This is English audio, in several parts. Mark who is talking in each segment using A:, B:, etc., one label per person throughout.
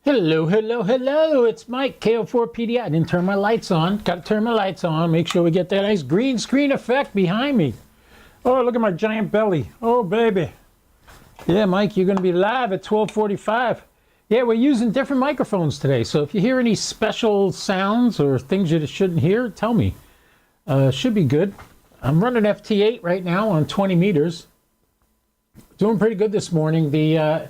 A: Hello, hello, hello. It's Mike, KO4PD. I didn't turn my lights on. Got to turn my lights on. Make sure we get that nice green screen effect behind me. Oh, look at my giant belly. Oh, baby. Yeah, Mike, you're going to be live at 12:45. Yeah, we're using different microphones today. So if you hear any special sounds or things you shouldn't hear, tell me. Should be good. I'm running FT8 right now on 20 meters. Doing pretty good this morning. The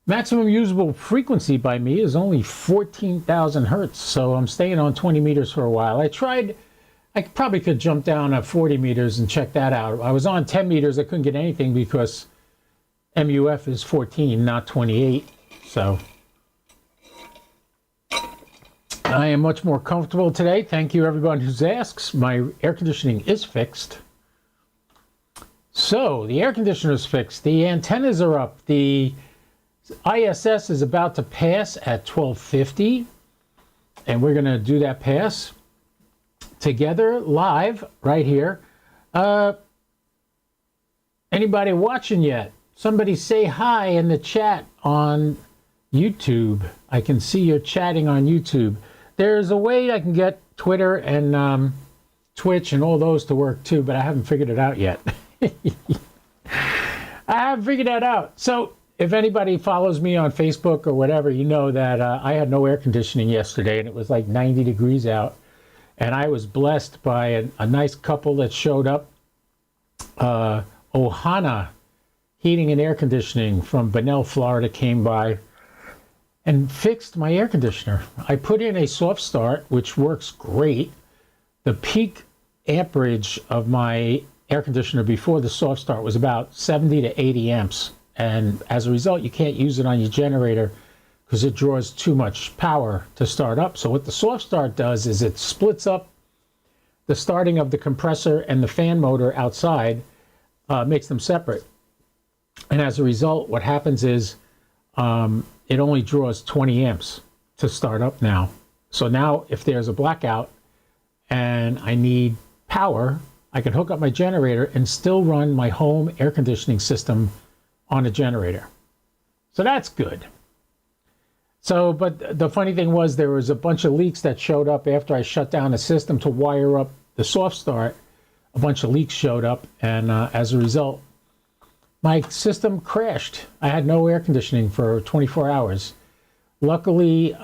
A: maximum usable frequency by me is only 14,000 hertz, so I'm staying on 20 meters for a while. I probably could jump down at 40 meters and check that out. I was on 10 meters, I couldn't get anything because MUF is 14, not 28, so I am much more comfortable today. Thank you everyone who's asked. My air conditioning is fixed. So, the air conditioner is fixed. The antennas are up. The ISS is about to pass at 12:50, and we're going to do that pass together live right here. Anybody watching yet? Somebody say hi in the chat on YouTube. I can see you're chatting on YouTube. There's a way I can get Twitter and Twitch and all those to work too, but I haven't figured it out yet. I haven't figured that out. So if anybody follows me on Facebook or whatever, you know that I had no air conditioning yesterday, and it was like 90 degrees out. And I was blessed by a nice couple that showed up. Ohana Heating and Air Conditioning from Bunnell, Florida came by and fixed my air conditioner. I put in a soft start, which works great. The peak amperage of my air conditioner before the soft start was about 70 to 80 amps. And as a result, you can't use it on your generator because it draws too much power to start up. So what the soft start does is it splits up the starting of the compressor and the fan motor outside, makes them separate. And as a result, what happens is it only draws 20 amps to start up now. So now if there's a blackout and I need power, I can hook up my generator and still run my home air conditioning system on a generator. So that's good. So, but the funny thing was there was a bunch of leaks that showed up after I shut down the system to wire up the soft start. A bunch of leaks showed up, and as a result, my system crashed. I had no air conditioning for 24 hours. Luckily,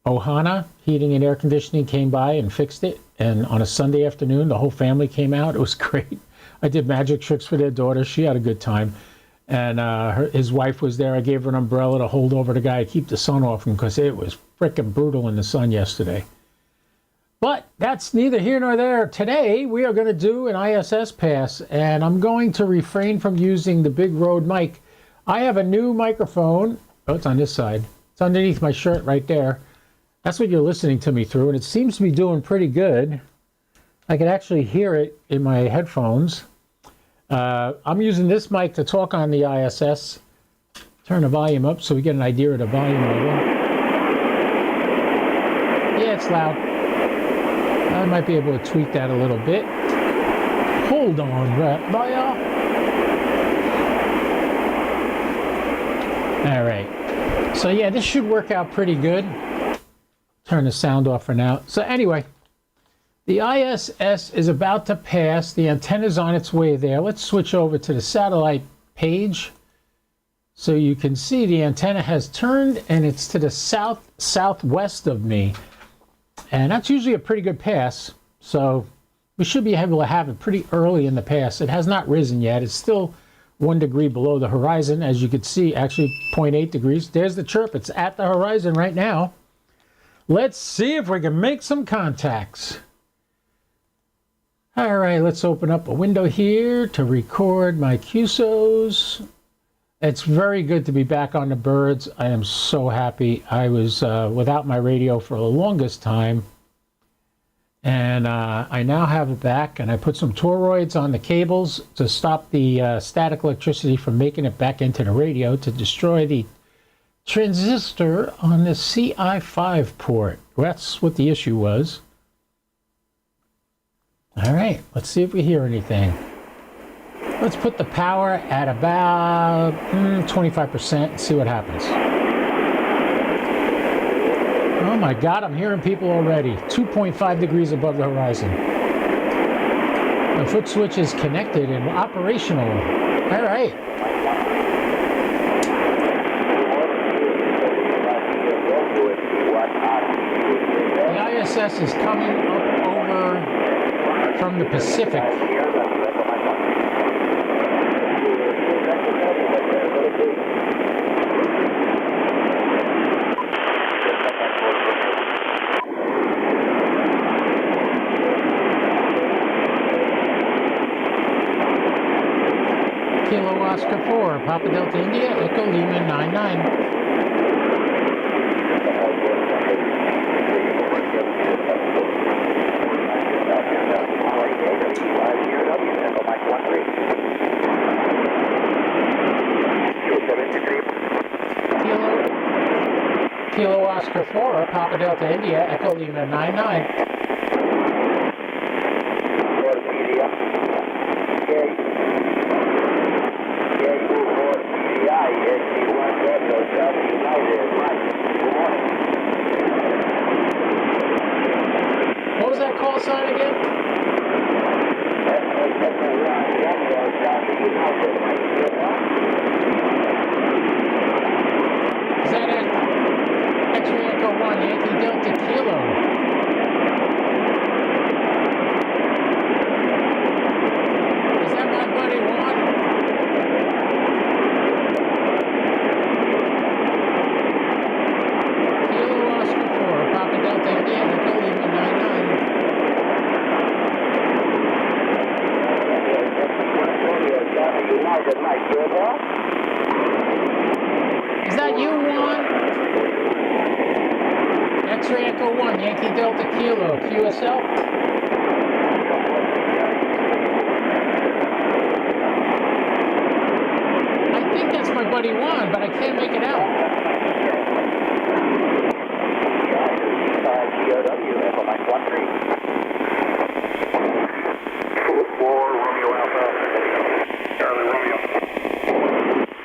A: Ohana Heating and Air Conditioning came by and fixed it. And on a Sunday afternoon, the whole family came out. It was great. I did magic tricks for their daughter. She had a good time. And his wife was there. I gave her an umbrella to hold over the guy, keep the sun off him, because it was frickin' brutal in the sun yesterday. But that's neither here nor there. Today, we are going to do an ISS pass, and I'm going to refrain from using the big Rode mic. I have a new microphone. Oh, it's on this side. It's underneath my shirt right there. That's what you're listening to me through, and it seems to be doing pretty good. I can actually hear it in my headphones. I'm using this mic to talk on the ISS. Turn the volume up so we get an idea of the volume level. Yeah, it's loud. I might be able to tweak that a little bit. Hold on, right, all right. So yeah, this should work out pretty good. Turn the sound off for now. So anyway, the ISS is about to pass. The antenna's on its way there. Let's switch over to the satellite page so you can see the antenna has turned and it's to the southwest of me. And that's usually a pretty good pass. So we should be able to have it pretty early in the pass. It has not risen yet. It's still 1 degree below the horizon. As you can see, actually 0.8 degrees. There's the chirp. It's at the horizon right now. Let's see if we can make some contacts. All right, let's open up a window here to record my QSOs. It's very good to be back on the birds. I am so happy. I was without my radio for the longest time. And I now have it back, and I put some toroids on the cables to stop the static electricity from making it back into the radio to destroy the transistor on the CI5 port. That's what the issue was. All right, let's see if we hear anything. Let's put the power at about 25% and see what happens. Oh my God, I'm hearing people already. 2.5 degrees above the horizon. The foot switch is connected and operational. All right. The ISS is coming up over from the Pacific. Kilo Oscar 4, Papa Delta India, Echo Lima 99. Kilo Oscar 4, Papa Delta India, Echo Lima 99. What was that call sign again? Is that it? X-ray Echo 1, Yankee Delta Kilo. Is that my buddy Juan? Kilo Oscar 4, Papa Delta India, Echo Lima 99. Is that you, Juan? X-ray Echo 1, Yankee Delta Kilo, QSL? I think that's my buddy Juan, but I can't make it out.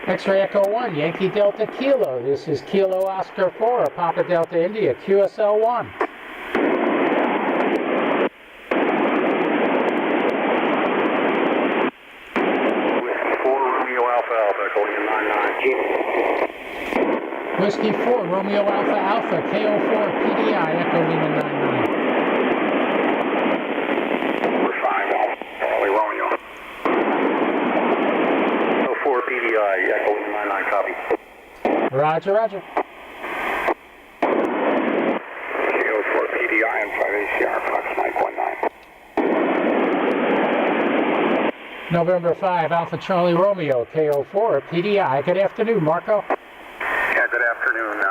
A: X-ray Echo 1, Yankee Delta Kilo. This is Kilo Oscar 4, Papa Delta India, QSL 1. Whiskey 4, Romeo Alpha Alpha, KO4, PDI, Echo Lima 99.
B: We're fine, Charlie Romeo. 04 PDI, Echo Lima 99, copy.
A: Roger, roger.
B: KO4 PDI and 5 ACR, Fox Mike 19.
A: November 5, Alpha Charlie Romeo, KO4, PDI. Good afternoon, Marco.
B: Yeah, good afternoon,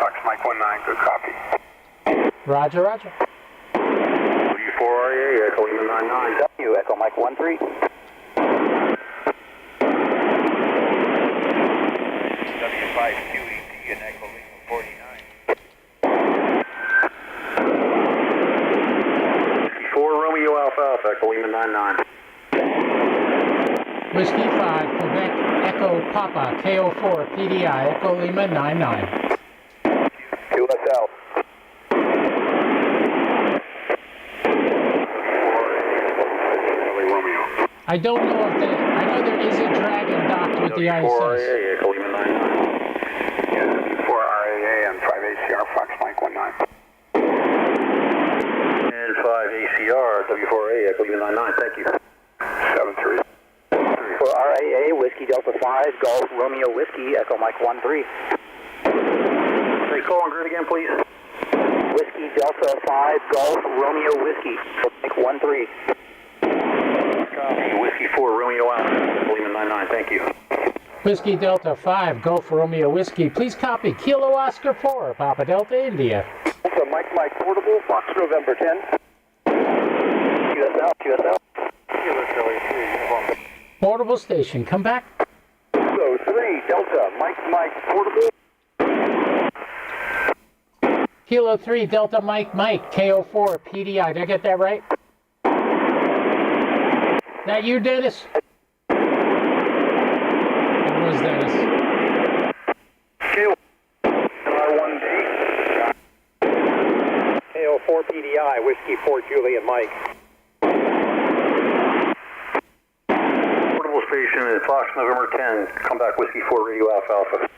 B: Fox Mike 19, good copy.
A: Roger, roger.
B: W4RA, Echo Lima 99.
C: W, Echo Mike 13.
D: W5 QET and Echo Lima 49.
B: 54 Romeo Alpha Alpha, Echo Lima 99.
A: Whiskey 5, Quebec, Echo Papa, KO4, PDI, Echo Lima 99.
C: QSL.
B: Charlie Romeo.
A: I don't know if I know there is a Dragon docked with the ISS.
B: W4RA, Echo Lima 99. Yeah, W4RA and 5 ACR, Fox Mike 19. And 5 ACR, W4A, Echo Lima 99, thank you. 73.
C: For RAA, Whiskey Delta 5, Golf Romeo Whiskey, Echo Mike 13.
B: Say call on grid again, please.
C: Whiskey Delta 5, Golf Romeo Whiskey, Mike 13.
B: Copy. Whiskey 4, Romeo Alpha, Echo Lima 99, thank you.
A: Whiskey Delta 5, Golf Romeo Whiskey. Please copy Kilo Oscar 4, Papa Delta India.
C: So Mike Portable, Fox November 10. QSL, QSL.
A: Portable station, come back.
C: So 3, Delta, Mike Portable.
A: Kilo 3, Delta Mike, KO4, PDI. Did I get that right? That you, Dennis?
C: Whiskey 4 Juliet Mike.
E: Portable station at Fox November 10. Come back, Whiskey 4 Radio Alpha.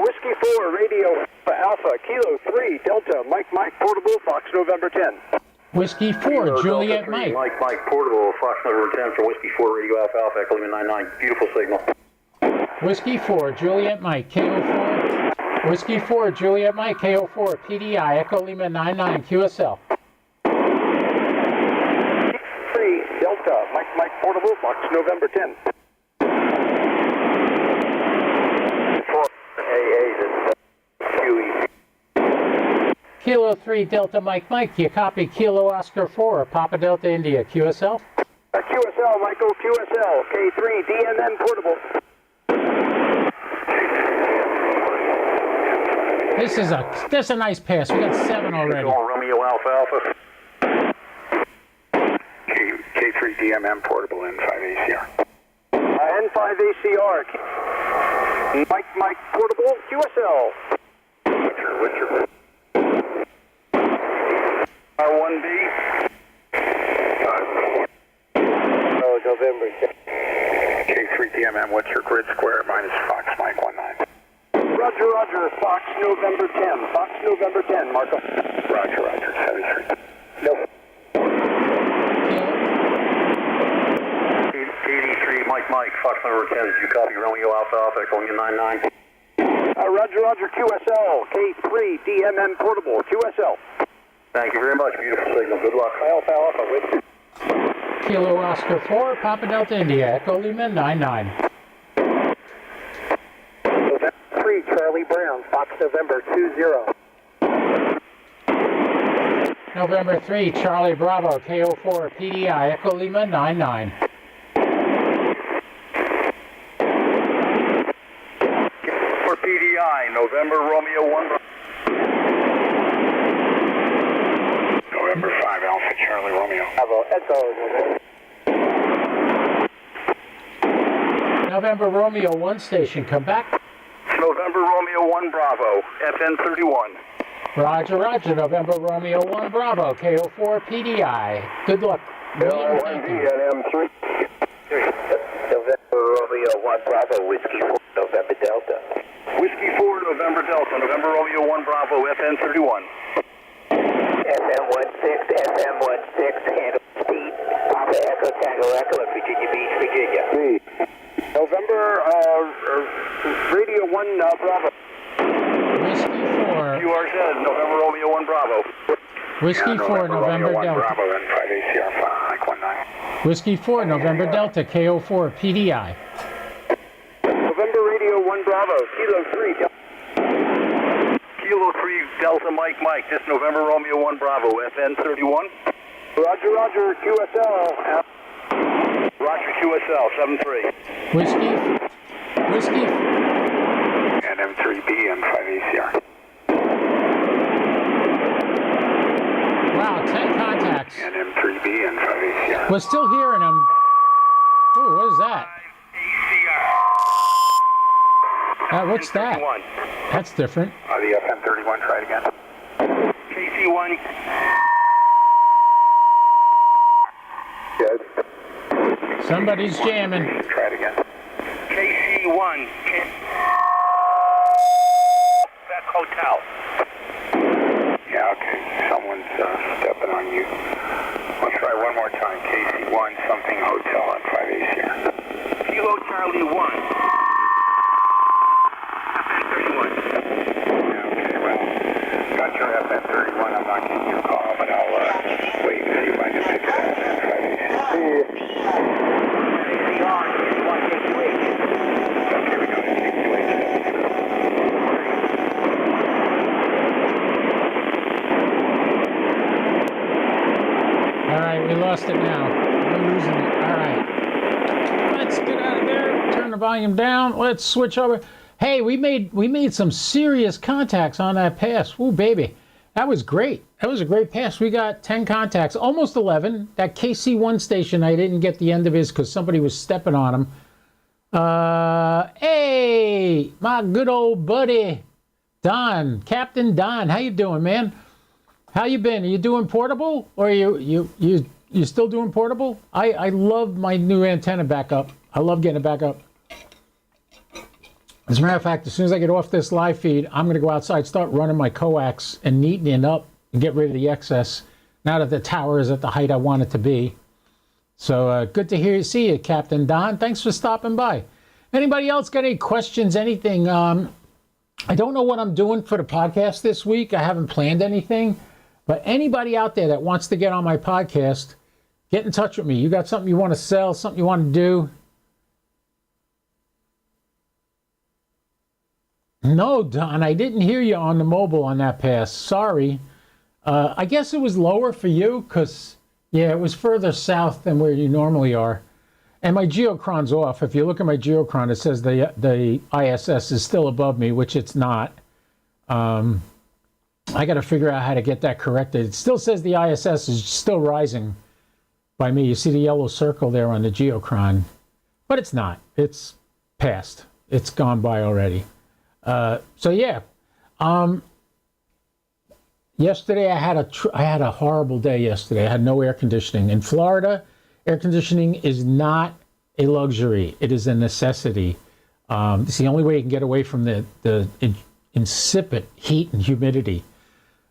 C: Whiskey 4 Radio Alpha Kilo 3 Delta Mike Portable Fox November 10.
A: Whiskey 4,
E: Kilo
A: Juliet
E: Delta 3,
A: Mike.
E: Mike Portable Fox November 10 for Whiskey 4 Radio Alpha Echo Lima 99. Beautiful signal.
A: Whiskey 4, Juliet Mike, KO4. Whiskey 4, Juliet Mike, KO4, PDI, Echo Lima 99, QSL.
C: 3 Delta Mike Portable Fox November 10. 4 AA this QE.
A: Kilo 3, Delta Mike, you copy Kilo Oscar 4, Papa Delta India, QSL.
C: QSL Michael QSL K3 DNN Portable.
A: This is a nice pass. We got 7 already.
E: Romeo Alpha.
B: K3 DMM portable N5ACR.
C: N5ACR. Mike Portable QSL.
B: What's your
E: R1B.
C: Oh, November.
B: K3 DMM, what's your grid square minus Fox Mike 19?
C: Roger, Fox November 10. Fox November 10, Marco.
B: Roger, 73.
C: No.
E: 83, Mike, Fox November 10. Did you copy Romeo Alpha, Echo Lima 99?
C: Roger, QSL K3 DMN Portable QSL.
E: Thank you very much. Beautiful signal. Good luck.
C: Alpha with
A: Kilo Oscar 4, Papa Delta India, Echo Lima 99.
C: November 3 Charlie Brown, Fox November 20.
A: November 3, Charlie Bravo, KO4, PDI, Echo Lima 99.
E: For PDI, November Romeo 1.
B: November 5 Alpha Charlie Romeo.
C: Bravo, Echo.
A: November Romeo 1 station, come back.
E: November Romeo 1 Bravo, FN 31.
A: Roger, November Romeo 1 Bravo, KO4, PDI. Good luck. William, thank you.
C: NM3. November Romeo 1 Bravo, Whiskey 4 November Delta.
E: Whiskey 4 November Delta, November Romeo 1 Bravo, FN 31.
C: FM16, handle speed. Papa Echo Tango Echo in Virginia Beach, Virginia. November Radio 1 Bravo.
A: Whiskey 4.
E: QRZ, November Romeo 1 Bravo.
A: Whiskey 4, November
B: Romeo 1
A: Delta.
B: Bravo N5ACR Mike 19.
A: Whiskey 4, November Delta, KO4, PDI.
C: November Radio 1 Bravo, Kilo 3 Delta.
E: Kilo 3 Delta Mike, this November Romeo 1 Bravo, FN 31.
C: Roger, QSL.
E: Roger QSL, 73.
A: Whiskey.
B: NM3B N5ACR.
A: Wow, 10 contacts.
B: NM3B N5ACR.
A: We're still hearing them. Ooh, what is that? What's that? That's different.
B: The FN31, try it again.
E: KC1.
B: Good.
A: Somebody's jamming.
B: Try it again.
E: KC1. Back Hotel.
B: Yeah, okay. Someone's stepping on you. Let's try one more time. KC1, something hotel on 5ACR.
E: Kilo Charlie 1.
B: Okay, well, got your FN31. I'm not getting your call, but I'll wait and see if I can pick it up at 5ACR. Okay, we got it.
A: All right, we lost it now. We're losing it. All right. Let's get out of there. Turn the volume down. Let's switch over. Hey, we made some serious contacts on that pass. Ooh, baby. That was great. That was a great pass. We got 10 contacts, almost 11. That KC1 station, I didn't get the end of his because somebody was stepping on him. Hey, my good old buddy, Don, Captain Don. How you doing, man? How you been? Are you doing portable, or you still doing portable? I love my new antenna back up. I love getting it back up. As a matter of fact, as soon as I get off this live feed, I'm going to go outside, start running my coax and neatening it up and get rid of the excess. Now that the tower is at the height I want it to be. So good to see you, Captain Don. Thanks for stopping by. Anybody else got any questions, anything? I don't know what I'm doing for the podcast this week. I haven't planned anything. But anybody out there that wants to get on my podcast, get in touch with me. You got something you want to sell, something you want to do? No, Don, I didn't hear you on the mobile on that pass. Sorry. I guess it was lower for you because, yeah, it was further south than where you normally are. And my geochron's off. If you look at my geochron, it says the ISS is still above me, which it's not. I got to figure out how to get that corrected. It still says the ISS is still rising by me. You see the yellow circle there on the geochron, but it's not. It's past. It's gone by already. So yeah. Yesterday I had a horrible day yesterday. I had no air conditioning. In Florida, air conditioning is not a luxury. It is a necessity. It's the only way you can get away from the insipid heat and humidity.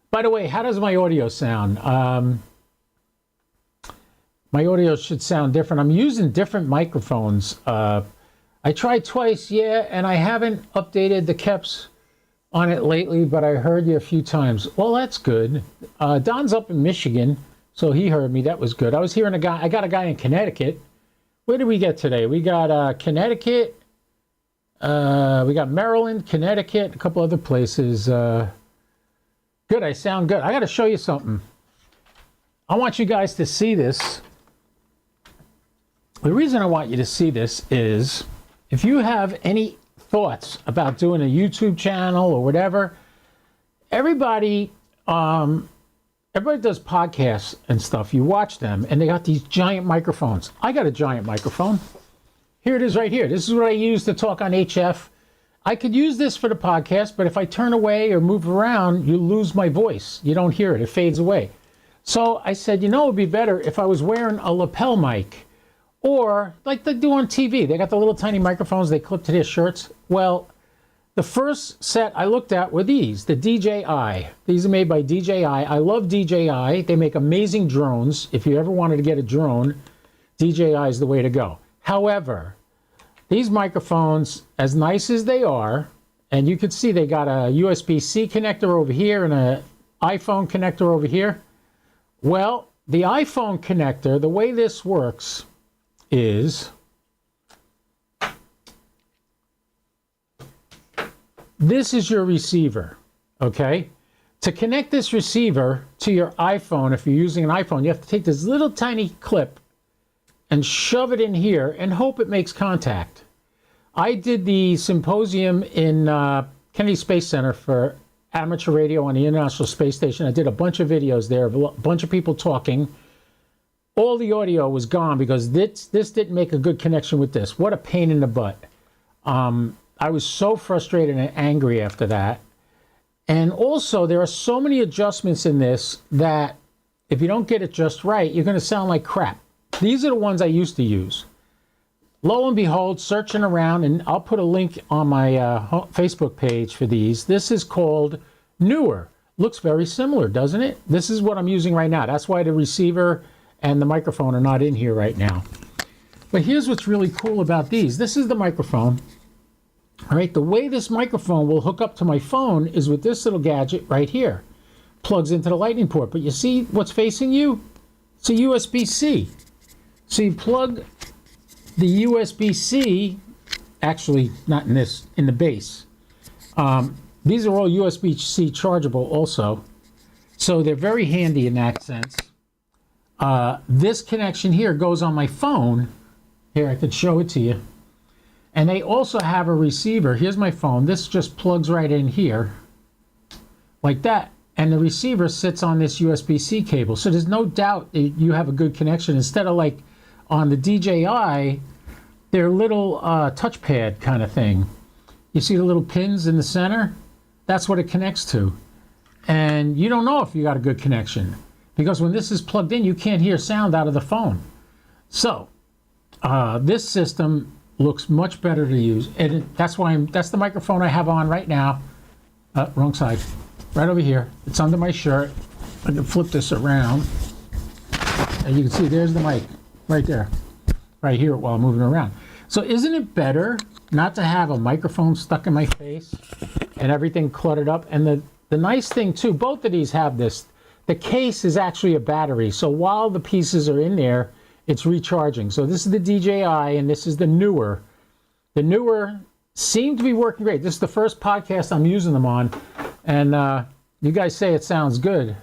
A: By the way, how does my audio sound? My audio should sound different. I'm using different microphones. I tried twice, yeah, and I haven't updated the KEPs on it lately, but I heard you a few times. Well, that's good. Don's up in Michigan, so he heard me. That was good. I was hearing a guy. I got a guy in Connecticut. Where did we get today? We got Connecticut. We got Maryland, Connecticut, a couple other places. Good, I sound good. I got to show you something. I want you guys to see this. The reason I want you to see this is if you have any thoughts about doing a YouTube channel or whatever, everybody does podcasts and stuff. You watch them and they got these giant microphones. I got a giant microphone. Here it is right here. This is what I use to talk on HF. I could use this for the podcast, but if I turn away or move around, you lose my voice. You don't hear it. It fades away. So I said, it would be better if I was wearing a lapel mic, or like they do on TV. They got the little tiny microphones they clip to their shirts. Well, the first set I looked at were these, the DJI. These are made by DJI. I love DJI. They make amazing drones. If you ever wanted to get a drone, DJI is the way to go. However, these microphones, as nice as they are, and you can see they got a USB-C connector over here and an iPhone connector over here. Well, the iPhone connector, the way this works is this is your receiver, okay? To connect this receiver to your iPhone, if you're using an iPhone, you have to take this little tiny clip and shove it in here and hope it makes contact. I did the symposium in Kennedy Space Center for amateur radio on the International Space Station. I did a bunch of videos there, a bunch of people talking. All the audio was gone because this didn't make a good connection with this. What a pain in the butt. I was so frustrated and angry after that. And also, there are so many adjustments in this that if you don't get it just right, you're going to sound like crap. These are the ones I used to use. Lo and behold, searching around, and I'll put a link on my Facebook page for these. This is called Newer. Looks very similar, doesn't it? This is what I'm using right now. That's why the receiver and the microphone are not in here right now. But here's what's really cool about these. This is the microphone. All right, the way this microphone will hook up to my phone is with this little gadget right here. Plugs into the lightning port. But you see what's facing you? It's a USB-C. So you plug the USB-C, actually not in this, in the base. These are all USB-C chargeable also. So they're very handy in that sense. This connection here goes on my phone. Here, I could show it to you. And they also have a receiver. Here's my phone. This just plugs right in here, like that. And the receiver sits on this USB-C cable. So there's no doubt that you have a good connection. Instead of like on the DJI, they're little touchpad kind of thing. You see the little pins in the center? That's what it connects to. and you don't know if you got a good connection because when this is plugged in, you can't hear sound out of the phone. So this system looks much better to use, and that's the microphone I have on right now. Wrong side, right over here. It's under my shirt. I can flip this around, and you can see there's the mic right there. Right here while I'm moving around. So isn't it better not to have a microphone stuck in my face and everything cluttered up? And the nice thing too, both of these have this. The case is actually a battery. So while the pieces are in there, it's recharging. So this is the DJI and this is the newer. The newer seem to be working great. This is the first podcast I'm using them on. And you guys say it sounds good.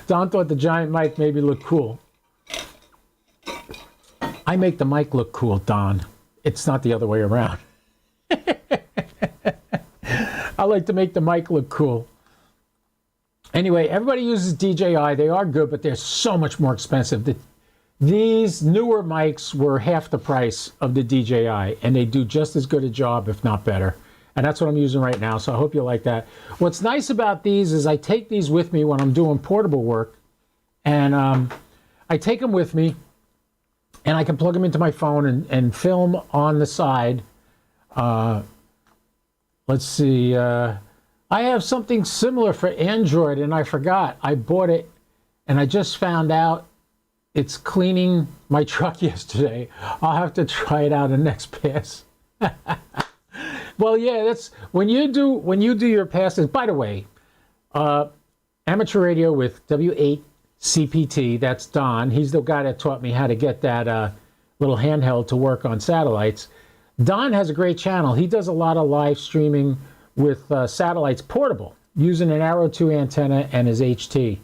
A: Don thought the giant mic maybe looked cool. I make the mic look cool, Don. It's not the other way around. I like to make the mic look cool. Anyway, everybody uses DJI. They are good, but they're so much more expensive. These newer mics were half the price of the DJI, and they do just as good a job, if not better. And that's what I'm using right now, so I hope you like that. What's nice about these is I take these with me when I'm doing portable work, and I take them with me, and I can plug them into my phone and film on the side. Let's see. I have something similar for Android, and I forgot. I bought it, and I just found out it's cleaning my truck yesterday. I'll have to try it out in next pass. Well, yeah, that's when you do your passes. By the way, amateur radio with W8CPT. That's Don. He's the guy that taught me how to get that little handheld to work on satellites. Don has a great channel. He does a lot of live streaming with satellites portable using an Arrow 2 antenna and his HT,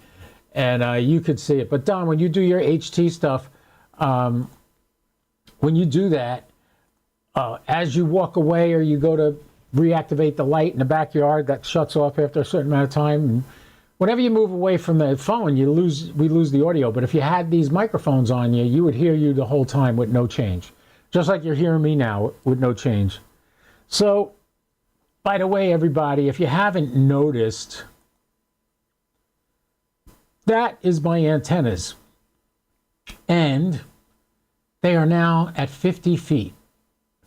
A: and you could see it. But Don, when you do your HT stuff, when you do that. As you walk away or you go to reactivate the light in the backyard, that shuts off after a certain amount of time. And whenever you move away from the phone, we lose the audio. But if you had these microphones on you, you would hear you the whole time with no change. Just like you're hearing me now with no change. So, by the way, everybody, if you haven't noticed, that is my antennas. And they are now at 50 feet.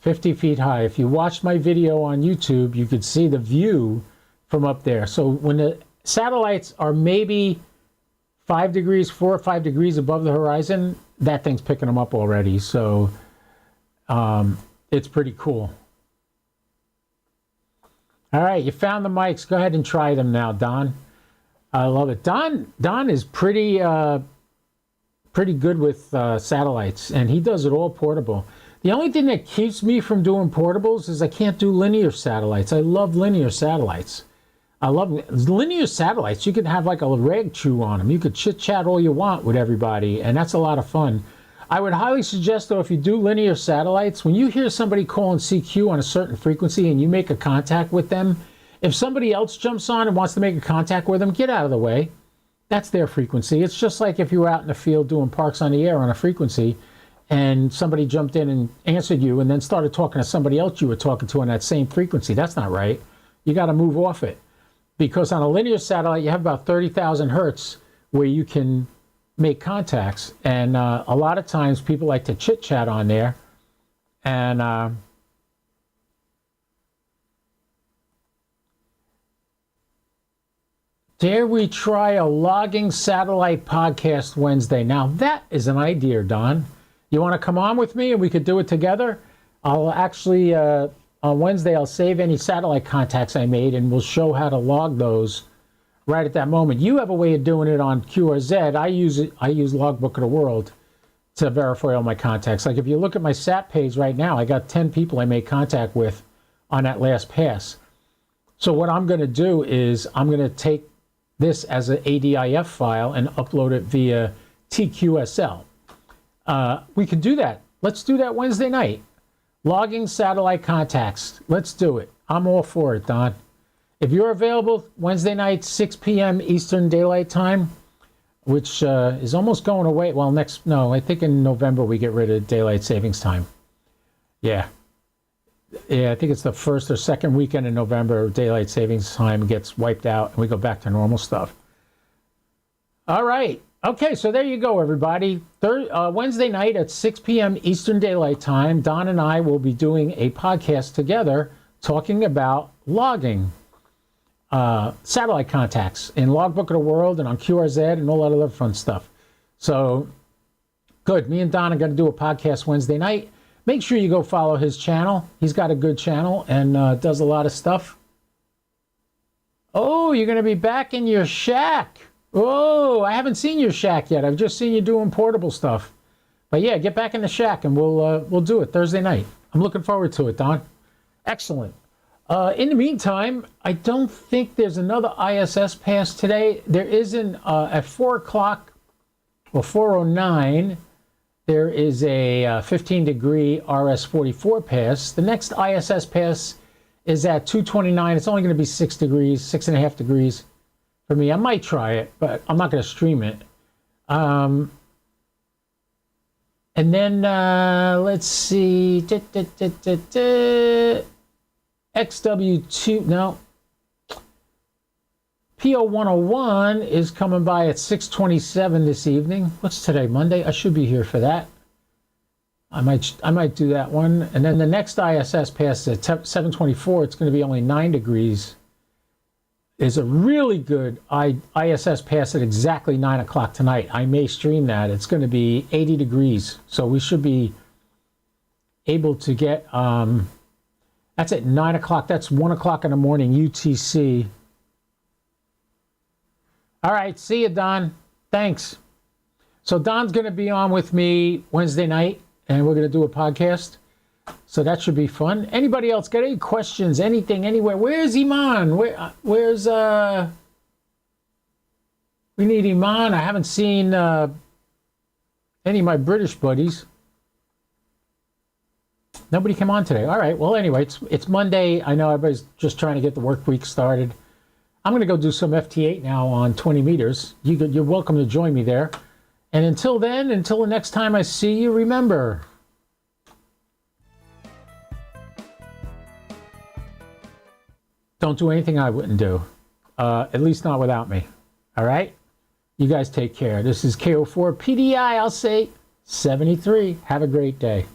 A: 50 feet high. If you watched my video on YouTube, you could see the view from up there. So when the satellites are maybe 4 or 5 degrees above the horizon, that thing's picking them up already. So it's pretty cool. All right, you found the mics. Go ahead and try them now, Don. I love it. Don is pretty good with satellites, and he does it all portable. The only thing that keeps me from doing portables is I can't do linear satellites. I love linear satellites. I love linear satellites. You could have like a rag chew on them. You could chit chat all you want with everybody, and that's a lot of fun. I would highly suggest, though, if you do linear satellites, when you hear somebody calling CQ on a certain frequency and you make a contact with them, if somebody else jumps on and wants to make a contact with them, get out of the way. That's their frequency. It's just like if you were out in the field doing parks on the air on a frequency, and somebody jumped in and answered you and then started talking to somebody else you were talking to on that same frequency. That's not right. You got to move off it. Because on a linear satellite, you have about 30,000 hertz where you can make contacts. And a lot of times people like to chit-chat on there. And dare we try a logging satellite podcast Wednesday? Now, that is an idea, Don. You want to come on with me and we could do it together? I'll actually, on Wednesday, I'll save any satellite contacts I made and we'll show how to log those right at that moment. You have a way of doing it on QRZ. I use Logbook of the World to verify all my contacts. Like if you look at my SAT page right now, I got 10 people I made contact with on that last pass. So what I'm going to do is I'm going to take this as an ADIF file and upload it via TQSL. We could do that. Let's do that Wednesday night. Logging satellite contacts. Let's do it. I'm all for it, Don. If you're available Wednesday night, 6 p.m. Eastern Daylight Time, which is almost going away. Well, I think in November we get rid of Daylight Savings Time. Yeah. Yeah, I think it's the first or second weekend in November. Daylight savings time gets wiped out, and we go back to normal stuff. All right. Okay, so there you go, everybody. Wednesday night at 6 p.m. Eastern Daylight Time, Don and I will be doing a podcast together talking about logging satellite contacts in Logbook of the World and on QRZ and all that other fun stuff. So, good. Me and Don are going to do a podcast Wednesday night. Make sure you go follow his channel. He's got a good channel and does a lot of stuff. Oh, you're going to be back in your shack. Oh, I haven't seen your shack yet. I've just seen you doing portable stuff. But yeah, get back in the shack and we'll do it Thursday night. I'm looking forward to it, Don. Excellent. In the meantime, I don't think there's another ISS pass today. There isn't at 4 o'clock or 4:09. There is a 15-degree RS-44 pass. The next ISS pass is at 2:29. It's only going to be 6 degrees, 6.5 degrees for me. I might try it, but I'm not going to stream it. And then let's see. XW2, no. PO101 is coming by at 6:27 this evening. What's today, Monday? I should be here for that. I might do that one. And then the next ISS pass at 7:24. It's going to be only 9 degrees. Is a really good ISS pass at exactly 9 o'clock tonight. I may stream that. It's going to be 80 degrees. So we should be able to get, that's at 9 o'clock. That's 1 o'clock in the morning, UTC. All right. See you, Don. Thanks. So Don's going to be on with me Wednesday night, and we're going to do a podcast. So that should be fun. Anybody else got any questions, anything, anywhere? Where's Iman? Where's we need Iman. I haven't seen any of my British buddies. Nobody came on today. All right. Well, anyway, it's Monday. I know everybody's just trying to get the work week started. I'm going to go do some FT8 now on 20 meters. You're welcome to join me there. And until then, until the next time I see you, remember, don't do anything I wouldn't do, at least not without me. All right? You guys take care. This is KO4 PDI, I'll say 73. Have a great day.